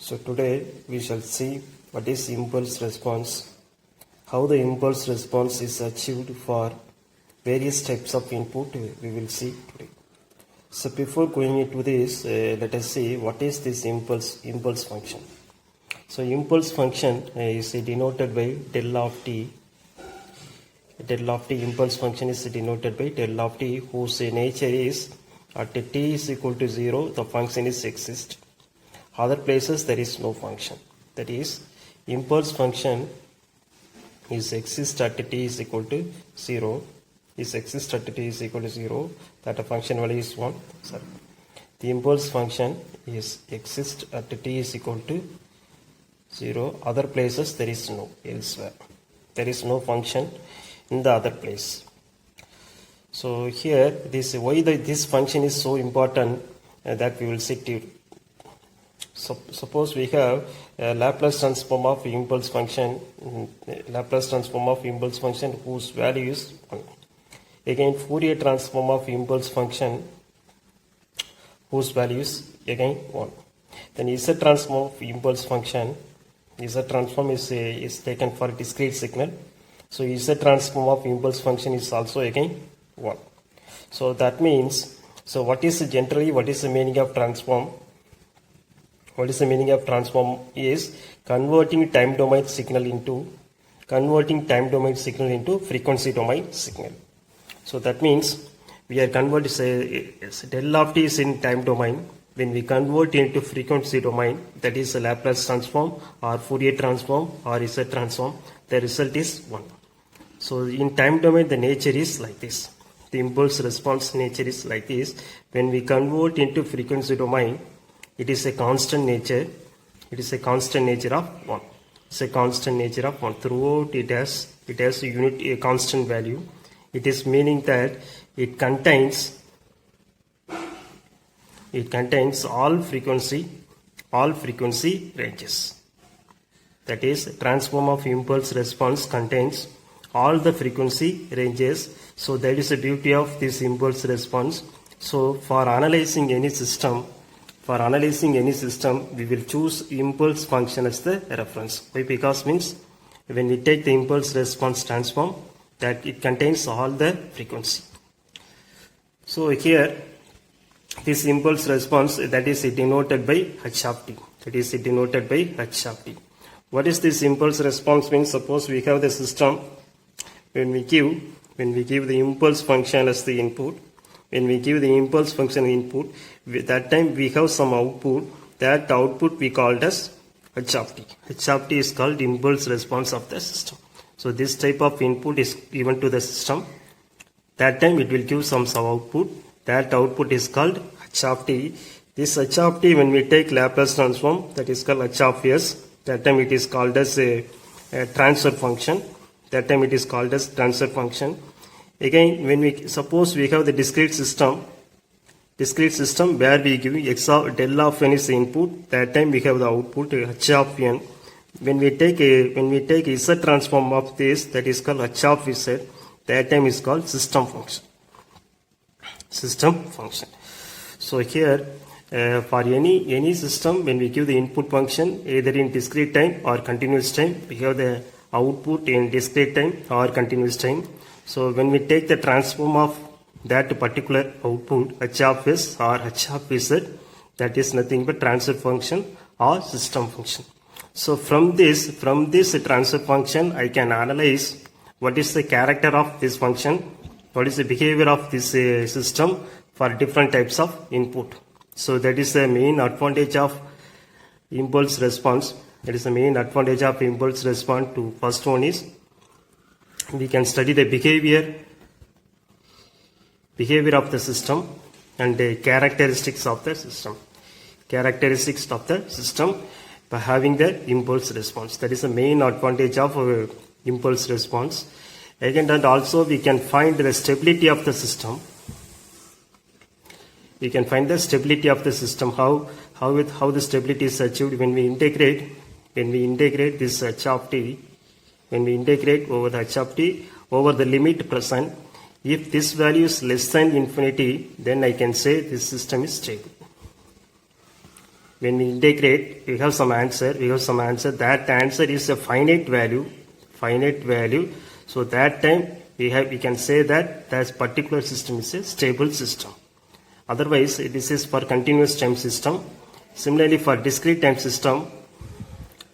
So today we shall see what is impulse response, how the impulse response is achieved for various types of input we will see today. So before going into this, let us see what is this impulse function. So impulse function is denoted by del of t. Del of t impulse function is denoted by del of t, whose nature is at t is equal to 0, the function is exist. Other places there is no function. That is, impulse function is exist at t is equal to 0. Is exist at t is equal to 0. That the function value is 1. Sorry. The impulse function is exist at t is equal to 0. Other places there is no elsewhere. There is no function in the other place. So here this why this function is so important that we will see to. Suppose we have a Laplace transform of impulse function, whose value is 1. Again, Fourier transform of impulse function, whose value is again 1. Then Z transform of impulse function, Z transform is taken for discrete signal. So Z transform of impulse function is also again 1. So that means, so what is the meaning of transform? What is the meaning of transform is converting time domain signal into frequency domain signal. So that means we are converting, say del of t is in time domain. When we convert into frequency domain, that is a Laplace transform or Fourier transform or Z transform, the result is 1. So in time domain the nature is like this. The impulse response nature is like this. When we convert into frequency domain, it is a constant nature. It is a constant nature of 1. It's a constant nature of 1. Throughout it has a constant value. It is meaning that it contains all frequency ranges. That is, transform of impulse response contains all the frequency ranges. So that is the beauty of this impulse response. So for analyzing any system, we will choose impulse function as the reference. Why? Because means when we take the impulse response transform, that it contains all the frequency. So here, this impulse response, that is denoted by h of t. That is denoted by h of t. What is this impulse response means? Suppose we have the system. When we give the impulse function as the input, that time we have some output. That output we called as h of t. H of t is called impulse response of the system. So this type of input is given to the system. That time it will give some output. That output is called h of t. This h of t, when we take Laplace transform, that is called h of s. That time it is called as a transfer function. Again, when we suppose we have the discrete system where we give x of del of n is the input, that time we have the output h of n. When we take Z transform of this, that is called h of z, that time is called system function. So here for any system, when we give the input function either in discrete time or continuous time, we have the output in discrete time or continuous time. So when we take the transform of that particular output h of s or h of z, that is nothing but transfer function or system function. So from this transfer function, I can analyze what is the character of this function, what is the behavior of this system for different types of input. So that is the main advantage of impulse response. To first one is we can study the behavior of the system and the characteristics of the system by having the impulse response. That is the main advantage of impulse response. Again, and also we can find the stability of the system. How the stability is achieved when we integrate this h of t, over the h of t over the limit present. If this value is less than infinity, then I can say this system is stable. when we integrate, we have some answer. That answer is a finite value. So that time we can say that that particular system is a stable system. Otherwise, this is for continuous time system. Similarly, for discrete time system,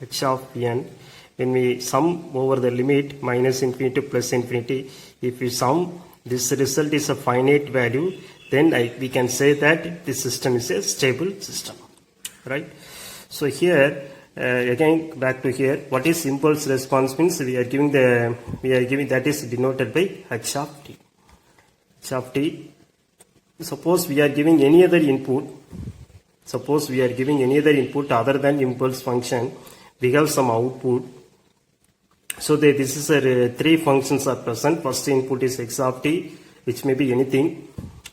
h of n, when we sum over the limit minus infinity to plus infinity, if we sum, this result is a finite value, then we can say that this system is a stable system, right? So here, again back to here, what is impulse response means we are giving that is denoted by h of t. h of t. Suppose we are giving any other input. Other than impulse function, we have some output. So this is three functions are present. First input is x of t, which may be anything.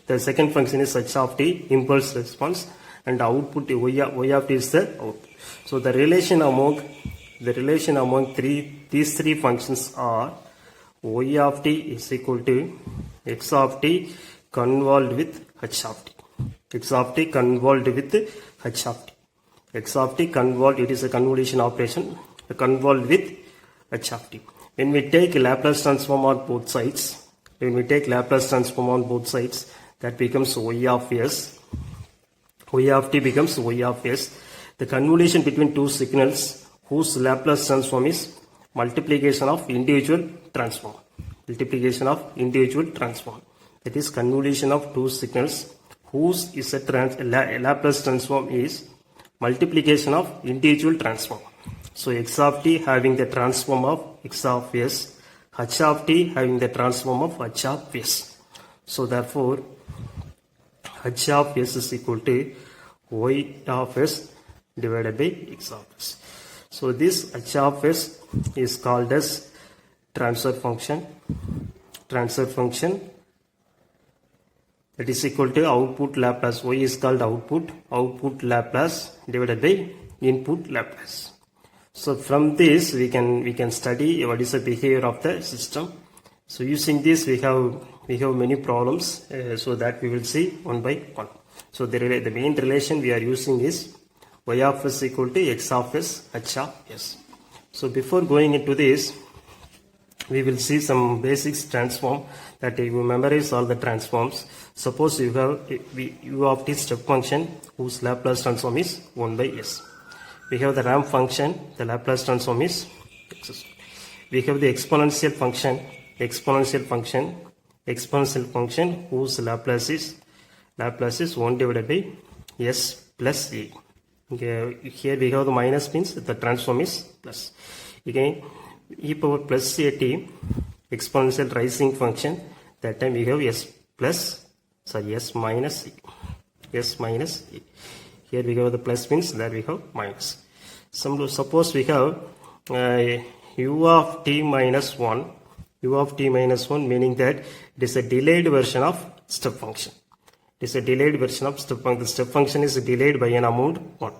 The second function is h of t, impulse response, and output y of t is the output. So the relation among these three functions are y of t is equal to x of t convolved with h of t. X of t convolved with h of t. X of t convolved, it is a convolution operation, convolved with h of t. When we take Laplace transform on both sides, that becomes y of s. Y of t becomes y of s. The convolution between two signals whose Laplace transform is multiplication of individual transform. That is convolution of two signals whose is a Laplace transform is multiplication of individual transform. So x of t having the transform of x of s, h of t having the transform of h of s. So therefore, h of s is equal to y of s divided by x of s. So this h of s is called as transfer function. That is equal to output Laplace. Y is called output Laplace divided by input Laplace. So from this we can study what is the behavior of the system. So using this we have many problems, so that we will see one by one. So the main relation we are using is y of s equal to x of s, h of s. So before going into this, we will see some basics transform, that you memorize all the transforms. Suppose you have u of t step function whose Laplace transform is 1 by s. We have the ramp function, the Laplace transform is x. We have the exponential function whose Laplace is 1 divided by s plus a. Okay, here we have the minus, means the transform is plus. Again, e power plus a t, exponential rising function, that time we have s minus e. Here we have the plus, means there we have minus. Suppose we have u of t minus 1, meaning that it is a delayed version of step function. The step function is delayed by an amount 1.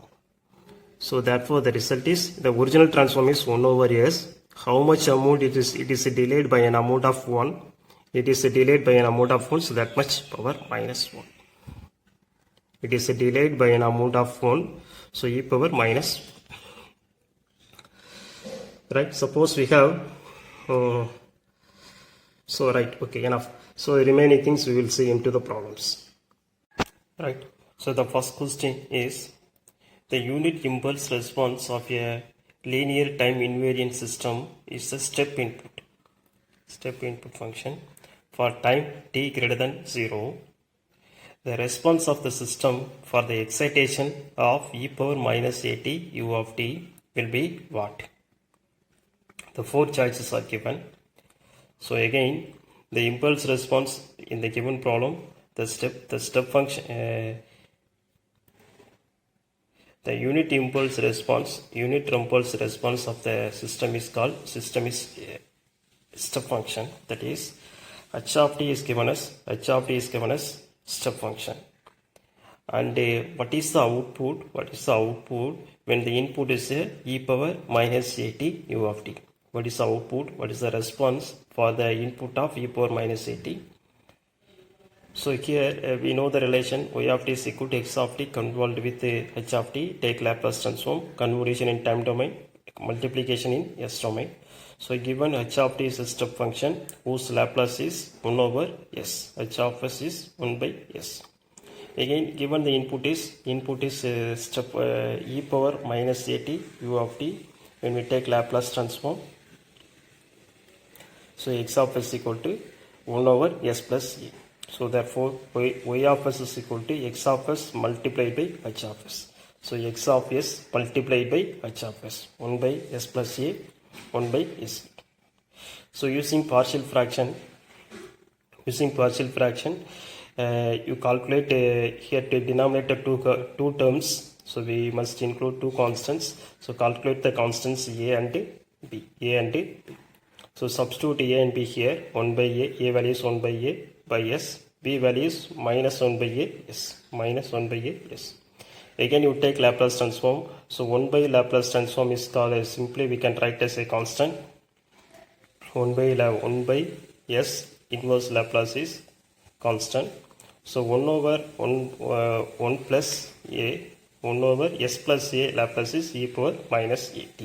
So therefore the result is, the original transform is 1 over s. How much amount it is delayed by an amount of 1. So that much power minus 1. It is delayed by an amount of 1. So e power minus 1. Right, suppose we have enough. So the remaining things we will see into the problems. Right, so the first question is, the unit impulse response of a linear time invariant system is a step input function for time t greater than 0. The response of the system for the excitation of e power minus at u of t will be what? The four choices are given. So again, the impulse response in the given problem, the step function, the unit impulse response of the system is called step function. That is, h of t is given as step function. And what is the output? When the input is e power minus at u of t? What is the output? What is the response for the input of e power minus at? So here we know the relation y of t is equal to x of t convolved with h of t. Take Laplace transform, convolution in time domain, multiplication in s domain. So given h of t is a step function whose Laplace is 1 over s. H of s is 1 by s. Again given the input is step e power minus at u of t. When we take Laplace transform, so x of s equal to 1 over s plus e. So therefore y of s is equal to x of s multiplied by h of s. So x of s multiplied by h of s, 1 by s plus a, 1 by s. So using partial fraction, you calculate here the denominator two terms. So we must include two constants. So calculate the constants a and b. So substitute a and b here, 1 by a value is 1 by a by s, b value is minus 1 by a s. Again you take Laplace transform. So 1 by Laplace transform is called as, simply we can write as a constant. 1 by s inverse Laplace is constant. So 1 over 1 plus a, 1 over s plus a Laplace is e power minus at.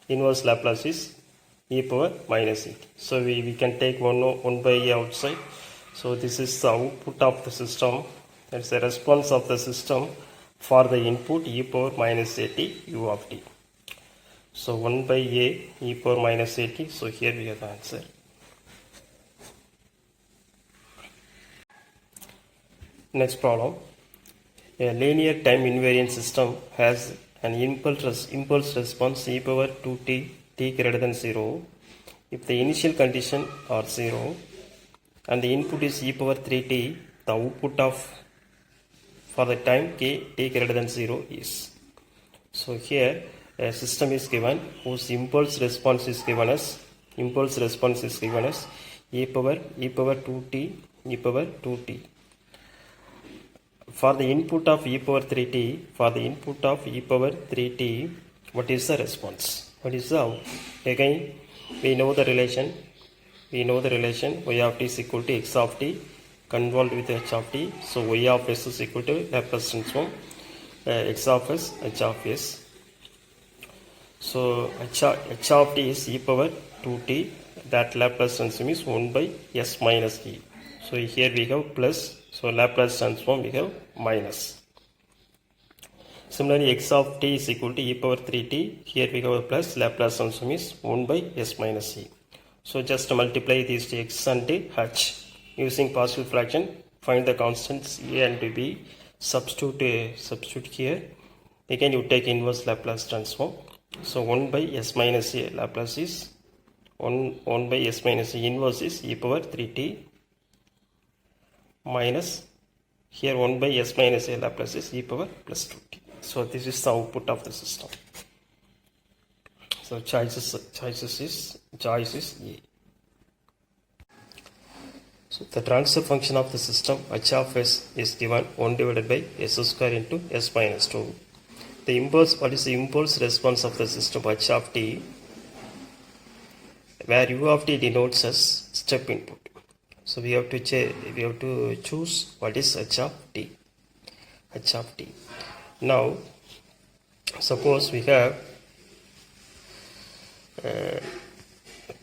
Inverse Laplace is e power minus at. So we can take 1 by a outside. So this is the output of the system. That's the response of the system for the input e power minus at u of t. So 1 by a e power minus at. So here we have the answer. Next problem. A linear time invariant system has an impulse response e power 2t t greater than 0 if the initial condition are 0 and the input is e power 3t. The output of for the time k t greater than 0 is. So here a system is given whose impulse response is given as e power 2t. For the input of e power 3t, what is the response? What is the output? Again, we know the relation y of t is equal to x of t convolved with h of t. So y of s is equal to Laplace transform x of s, h of s. So h of t is e power 2t. That Laplace transform is 1 by s minus e. So here we have plus. So Laplace transform we have minus. Similarly, x of t is equal to e power 3t. Here we have a plus. Laplace transform is 1 by s minus e. So just multiply these to x and h. Using partial fraction, find the constants a and b. Substitute here. Again you take inverse Laplace transform. So 1 by s minus a Laplace is 1 by s minus a inverse is e power 3t minus here 1 by s minus a Laplace is e power plus 2t. So this is the output of the system. So choice is A. So the transfer function of the system h of s is given 1 divided by s square into s minus 2. What is the impulse response of the system h of t, where u of t denotes as step input. So we have to choose what is h of t. Now suppose we have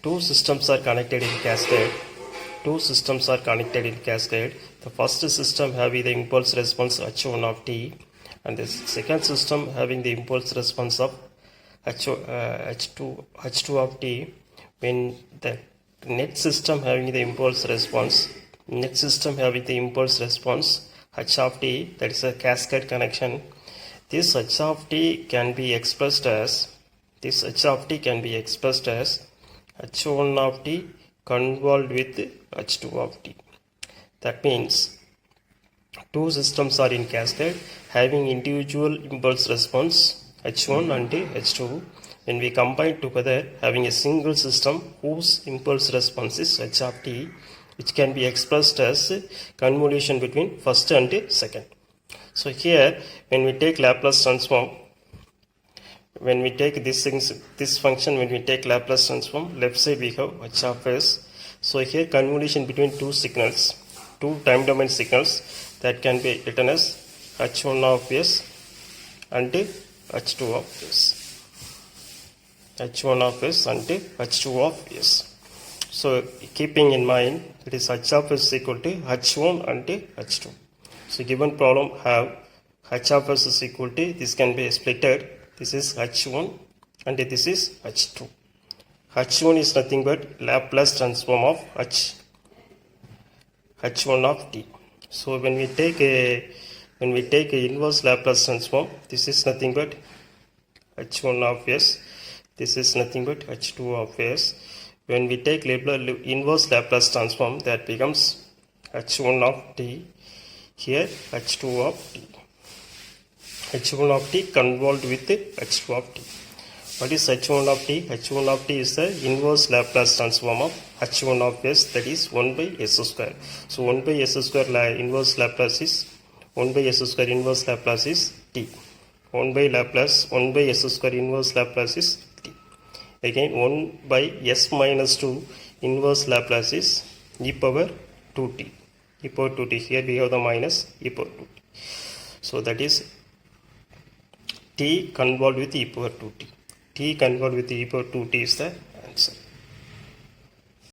two systems are connected in cascade. The first system having the impulse response h1 of t, and the second system having the impulse response of h2 of t. When the next system having the impulse response h of t, that is a cascade connection. This h of t can be expressed as h1 of t convolved with h2 of t. That means two systems are in cascade having individual impulse response h1 and h2. When we combine together, having a single system whose impulse response is h of t, which can be expressed as convolution between first and second. So here, when we take Laplace transform, when we take this function, when we take Laplace transform, left side we have h of s. So here convolution between two two time domain signals that can be written as h1 of s and h2 of s. h1 of s and h2 of s. So keeping in mind it is h of s equal to h1 and h2. So given problem have h of s is equal to, this can be splitted, this is h1 and this is h2. h1 is nothing but Laplace transform of h1 of t. So when we take a inverse Laplace transform, this is nothing but h1 of s, this is nothing but h2 of s. When we take inverse Laplace transform, that becomes h1 of t, here h2 of t. h1 of t convolved with h2 of t. What is h1 of t? h1 of t is the inverse Laplace transform of h1 of s, that is 1 by s square. So 1 by s square inverse Laplace is 1 by s square inverse Laplace is t. 1 by s square inverse Laplace is t. Again 1 by s minus 2 inverse Laplace is e power 2t. e power 2t. Here we have the minus e power 2t. So that is t convolved with e power 2t. t convolved with e power 2t is the answer.